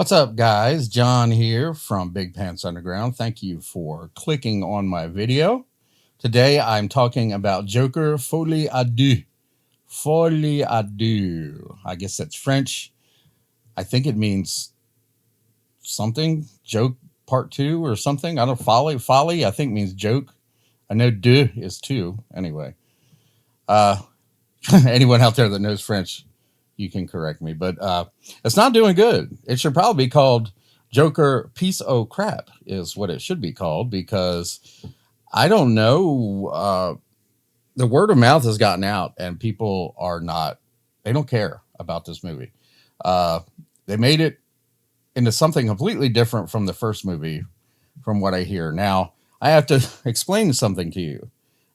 What's up, guys? John here from Big Pants Underground. Thank you for clicking on my video. Today, I'm talking about Joker Folie à Deux. Folie à Deux. I guess that's French. I think it means something. Joke part two or something. I don't know. Folie, I think means joke. I know deux is two. Anyway. Anyone out there that knows French, you can correct me, but it's not doing good. It should probably be called Joker Piece o' Crap is what it should be called, because I don't know. The word of mouth has gotten out and people they don't care about this movie. They made it into something completely different from the first movie, from what I hear. Now, I have to explain something to you.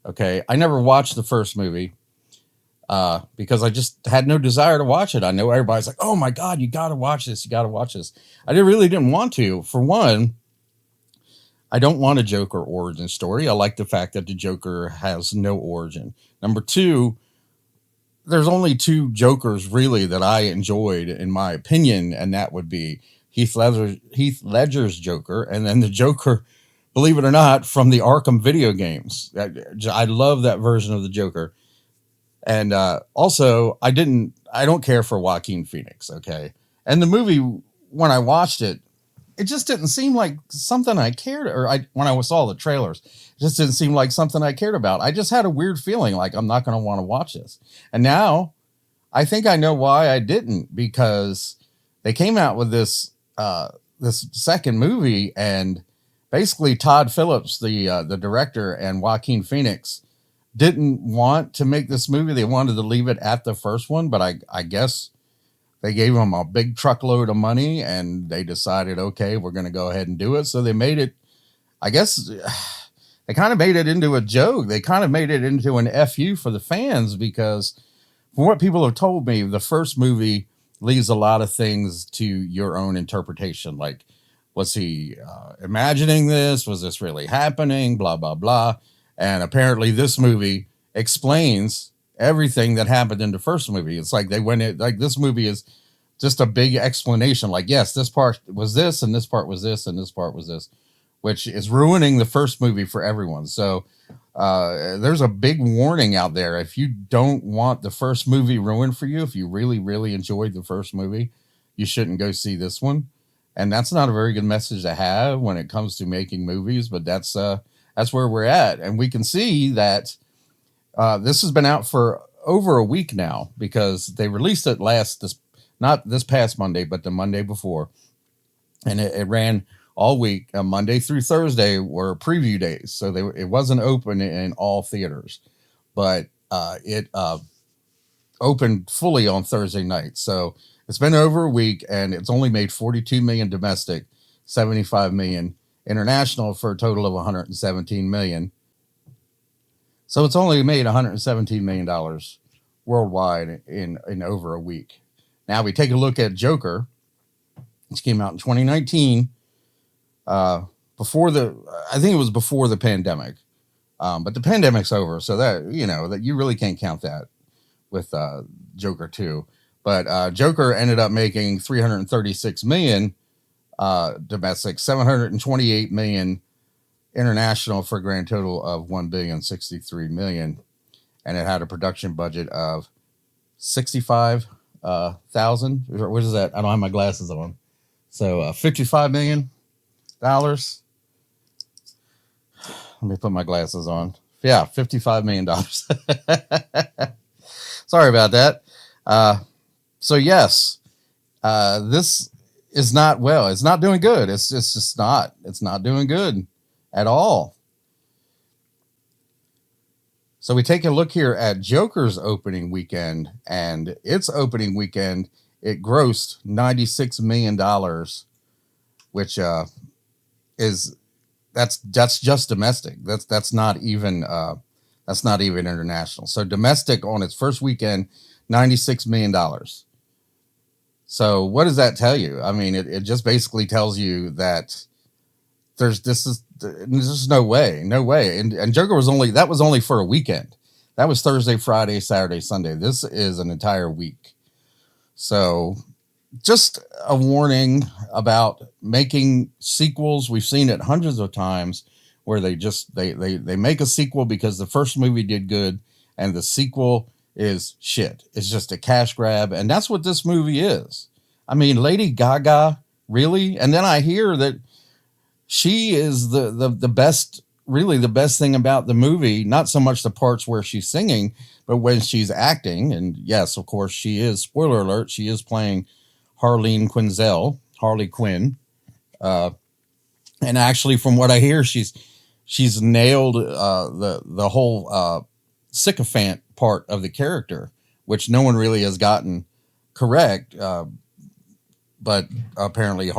Okay. I never watched the first movie. Because I just had no desire to watch it. I know everybody's like, oh my God, you got to watch this. You got to watch this. I really didn't want to. For one, I don't want a Joker origin story. I like the fact that the Joker has no origin. Number two, there's only two Jokers really that I enjoyed, in my opinion, and that would be Heath Ledger's Joker, and then the Joker, believe it or not, from the Arkham video games. I love that version of the Joker. And also, I don't care for Joaquin Phoenix, okay? And the movie, when I watched it, it just didn't seem like something I cared, when I saw the trailers, it just didn't seem like something I cared about. I just had a weird feeling like I'm not going to want to watch this. And now, I think I know why I didn't, because they came out with this second movie, and basically Todd Phillips, the director, and Joaquin Phoenix didn't want to make this movie. They wanted to leave it at the first one, but I guess they gave them a big truckload of money and they decided, okay, we're going to go ahead and do it. So they made it, I guess they kind of made it into a joke. They kind of made it into an FU for the fans, because from what people have told me, the first movie leaves a lot of things to your own interpretation. Like, was he imagining this? Was this really happening? Blah, blah, blah. And apparently this movie explains everything that happened in the first movie. It's like this movie is just a big explanation. Like, yes, this part was this, and this part was this, and this part was this, which is ruining the first movie for everyone. So there's a big warning out there. If you don't want the first movie ruined for you, if you really, really enjoyed the first movie, you shouldn't go see this one. And that's not a very good message to have when it comes to making movies, but that's where we're at. And we can see that this has been out for over a week now, because they released it not this past Monday, but the Monday before. And it ran all week. Monday through Thursday were preview days. So it wasn't open in all theaters, but it opened fully on Thursday night. So it's been over a week, and it's only made $42 million domestic, $75 million international, for a total of $117 million. So it's only made $117 million worldwide in over a week. Now we take a look at Joker, which came out in 2019, I think it was before the pandemic. But the pandemic's over, so that you really can't count that with Joker 2. But Joker ended up making $336 million domestic, $728 million international, for a grand total of $1,063 million. And it had a production budget of $65,000. What is that? I don't have my glasses on. So $55 million. Let me put my glasses on. Yeah, $55 million. Sorry about that. So yes, this is not well. It's not doing good. It's just not. It's not doing good at all. So we take a look here at Joker's opening weekend, and its opening weekend, it grossed $96 million, which that's just domestic. That's not even international. So domestic on its first weekend, $96 million. So what does that tell you? I mean, it just basically tells you that there's no way. And Joker was only for a weekend. That was Thursday, Friday, Saturday, Sunday. This is an entire week. So just a warning about making sequels. We've seen it hundreds of times where they make a sequel because the first movie did good and the sequel is shit. It's just a cash grab. And that's what this movie is. I mean, Lady Gaga, really? And then I hear that she is the best, really the best thing about the movie, not so much the parts where she's singing, but when she's acting. And yes, of course, she is, spoiler alert, she is playing Harley Quinn. Uh, and actually, from what I hear, she's nailed the whole sycophant part of the character, which no one really has gotten correct. But apparently,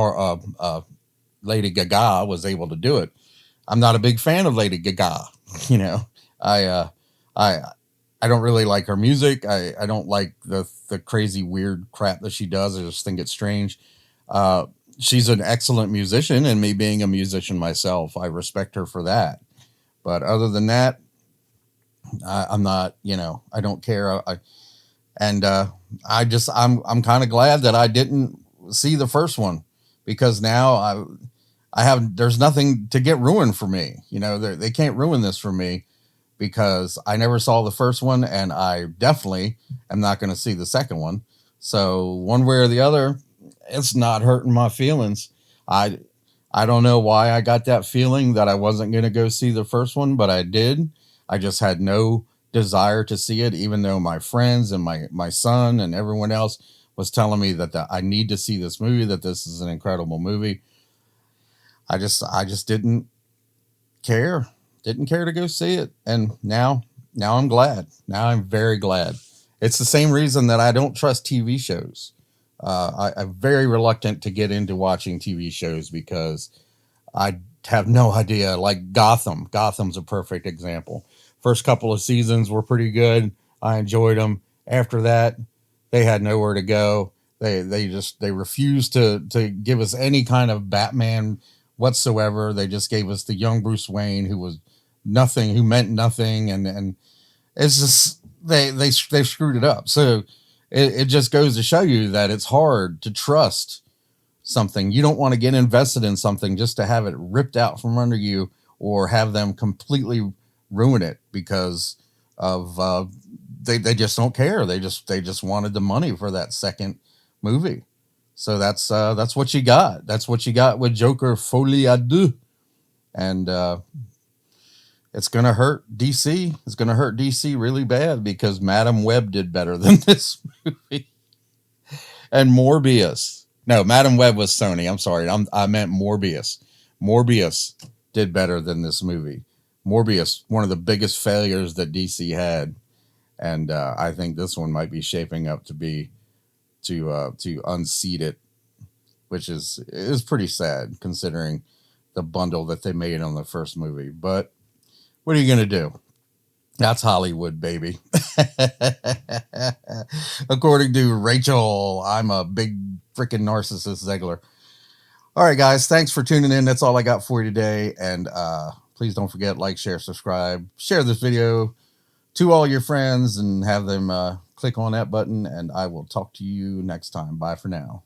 Lady Gaga was able to do it. I'm not a big fan of Lady Gaga. You know, I uh, I I don't really like her music. I don't like the crazy weird crap that she does. I just think it's strange. Uh, she's an excellent musician, and me being a musician myself, I respect her for that. But other than that, I'm not. You know, I don't care. And I'm kind of glad that I didn't see the first one because now I have there's nothing to get ruined for me. You know, they can't ruin this for me because I never saw the first one and I definitely am not going to see the second one. So one way or the other, it's not hurting my feelings. I I don't know why I got that feeling that I wasn't going to go see the first one, but I did. I just had no desire to see it, even though my friends and my son and everyone else was telling me that I need to see this movie, that this is an incredible movie. I just didn't care to go see it, and now I'm glad. Now I'm very glad. It's the same reason that I don't trust TV shows. I'm very reluctant to get into watching TV shows because I have no idea. Like Gotham. Gotham's a perfect example. First couple of seasons were pretty good. I enjoyed them. After that, they had nowhere to go. They refused to give us any kind of Batman whatsoever. They just gave us the young Bruce Wayne who was nothing, who meant nothing, and it's just they screwed it up. So it just goes to show you that it's hard to trust something. You don't want to get invested in something just to have it ripped out from under you or have them completely ruin it because of they just don't care. They just wanted the money for that second movie. So that's what you got. That's what you got with Joker Folie à Deux. And it's gonna hurt DC. It's gonna hurt DC really bad because Madam Web did better than this movie. And Morbius. No, Madam Web was Sony. I'm sorry. I meant Morbius. Morbius did better than this movie. Morbius, one of the biggest failures that DC had, and I think this one might be shaping up to be to unseat it, which is pretty sad considering the bundle that they made on the first movie. But what are you gonna do? That's Hollywood, baby. According to Rachel, I'm a big freaking narcissist, Ziegler. All right, guys, thanks for tuning in. That's all I got for you today. And please don't forget, like, share, subscribe, share this video to all your friends and have them click on that button. And I will talk to you next time. Bye for now.